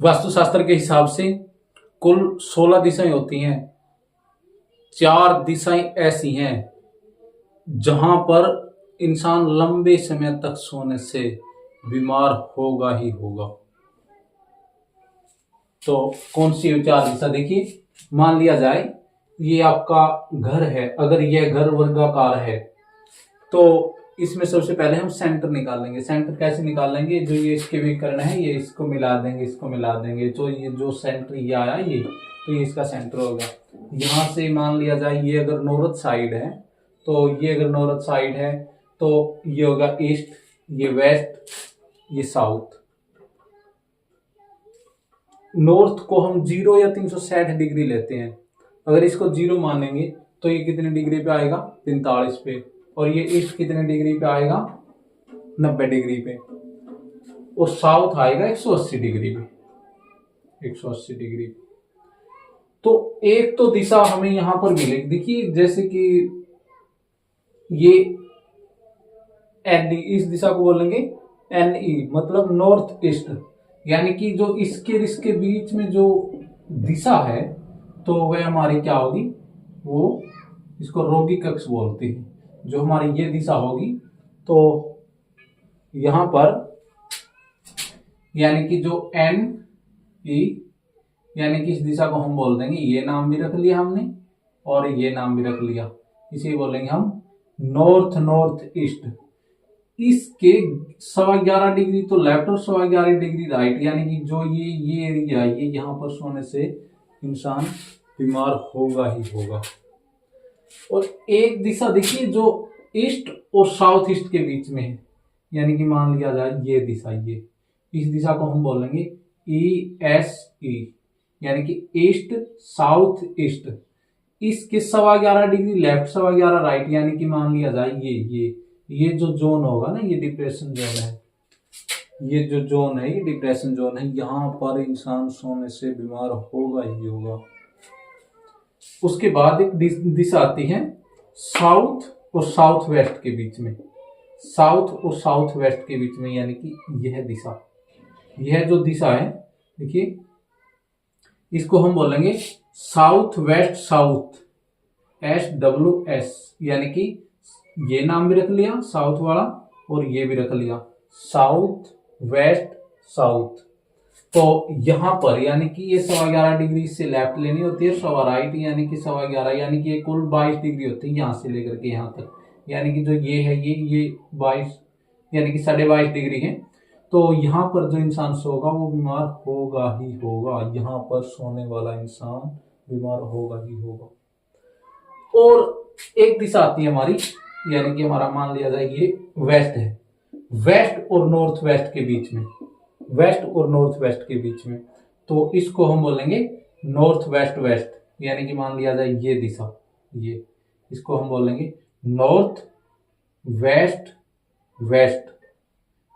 वास्तुशास्त्र के हिसाब से कुल 16 दिशाएं होती हैं। 4 दिशाएं ऐसी हैं जहां पर इंसान लंबे समय तक सोने से बीमार होगा ही होगा। तो कौन सी 4 दिशा? देखिए, मान लिया जाए ये आपका घर है। अगर यह घर वर्गाकार है तो इसमें सबसे पहले हम सेंटर निकालेंगे। सेंटर कैसे निकालेंगे? जो ये इसके विकर्ण है ये इसको मिला देंगे, इसको मिला देंगे, तो ये जो सेंटर ये आया ये, तो ये इसका सेंटर होगा। यहां से मान लिया जाए ये अगर नॉर्थ साइड है तो ये अगर नॉर्थ साइड है तो ये होगा ईस्ट, ये वेस्ट, ये साउथ। नॉर्थ को हम 0 या 360 डिग्री लेते हैं। अगर इसको 0 मानेंगे तो ये कितने डिग्री पे आएगा? 45 पे। और ये ईस्ट कितने डिग्री पे आएगा? 90 डिग्री पे। और साउथ आएगा 180 डिग्री पे, 180 डिग्री पे। तो एक तो दिशा हमें यहां पर मिलेगी। देखिए, जैसे कि ये एन, इस दिशा को बोलेंगे NE, मतलब नॉर्थ ईस्ट। यानी कि जो इसके बीच में जो दिशा है तो वह हमारी क्या होगी? वो इसको रोगिक अक्ष बोलते हैं। जो हमारी ये दिशा होगी तो यहां पर यानी कि जो NE, यानी कि इस दिशा को हम बोल देंगे, ये नाम भी रख लिया हमने और ये नाम भी रख लिया, इसे बोलेंगे हम नॉर्थ ईस्ट। इसके 11.25 डिग्री तो लेफ्ट और 11.25 डिग्री राइट। यानी कि जो ये एरिया ये यहाँ पर सोने से इंसान बीमार होगा ही होगा। और एक दिशा देखिए जो ईस्ट और साउथ ईस्ट के बीच में है। यानी कि मान लिया जाए ये दिशा, ये इस दिशा को हम बोलेंगे ESE, यानी कि ईस्ट साउथ ईस्ट। इसके 11.25 डिग्री लेफ्ट, 11.25 राइट। यानी कि मान लिया जाए ये जो जोन होगा ना, ये डिप्रेशन जोन है। ये जो जोन है ये डिप्रेशन जोन है। यहां पर इंसान सोने से बीमार होगा ही होगा। उसके बाद एक दिशा आती है साउथ और साउथ वेस्ट के बीच में। साउथ और साउथ वेस्ट के बीच में, यानी कि यह दिशा, यह जो दिशा है देखिए, इसको हम बोलेंगे साउथ वेस्ट साउथ, SWS। यानी कि ये नाम भी रख लिया साउथ वाला और ये भी रख लिया साउथ वेस्ट साउथ। तो यहां पर यानी कि ये 11.25 डिग्री से लेफ्ट लेनी होती है, 1.25 राइट, यानी कि 11.25, यानी कि ये कुल 22 डिग्री होती है यहां से लेकर के यहां तक। यानी कि जो ये है ये 22 यानी कि 22.5 डिग्री है। तो यहाँ पर जो इंसान सोगा वो बीमार होगा ही होगा। यहाँ पर सोने वाला इंसान बीमार होगा ही होगा। और एक दिशा आती है हमारी, यानी कि हमारा मान लिया जाए ये वेस्ट है। वेस्ट और नॉर्थ वेस्ट के बीच में, वेस्ट और नॉर्थ वेस्ट के बीच में, तो इसको हम बोलेंगे नॉर्थ वेस्ट वेस्ट। यानी कि मान लिया जाए ये दिशा, ये, इसको हम बोलेंगे नॉर्थ वेस्ट वेस्ट।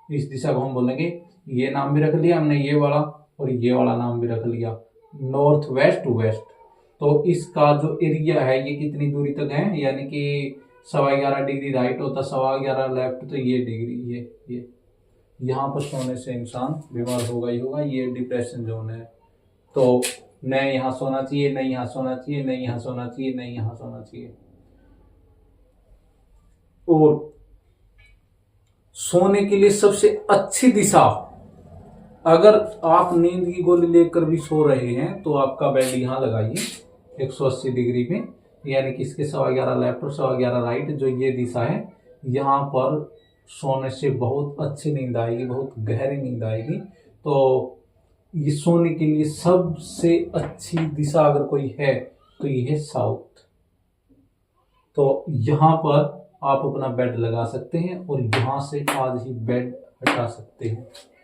इस दिशा को हम बोलेंगे, ये नाम भी रख लिया हमने, ये वाला और ये वाला नाम भी रख लिया, नॉर्थ वेस्ट वेस्ट। तो इसका जो एरिया है ये कितनी दूरी तक है? यानी कि 11.25 डिग्री राइट होता, 11.25 लेफ्ट, तो ये डिग्री ये यहाँ पर सोने से इंसान बीमार होगा ही होगा। ये डिप्रेशन जोन है। तो न यहाँ सोना चाहिए, न यहाँ सोना चाहिए, न यहाँ सोना चाहिए, न यहाँ सोना चाहिए। और सोने के लिए सबसे अच्छी दिशा, अगर आप नींद की गोली लेकर भी सो रहे हैं तो आपका बेड यहां लगाइए 180 डिग्री पे। यानी कि इसके 11.25 लेफ्ट और 11.25 राइट, जो ये दिशा है, यहाँ पर सोने से बहुत अच्छी नींद आएगी, बहुत गहरी नींद आएगी। तो ये सोने के लिए सबसे अच्छी दिशा अगर कोई है तो ये है साउथ। तो यहाँ पर आप अपना बेड लगा सकते हैं और यहां से आज ही बेड हटा सकते हैं।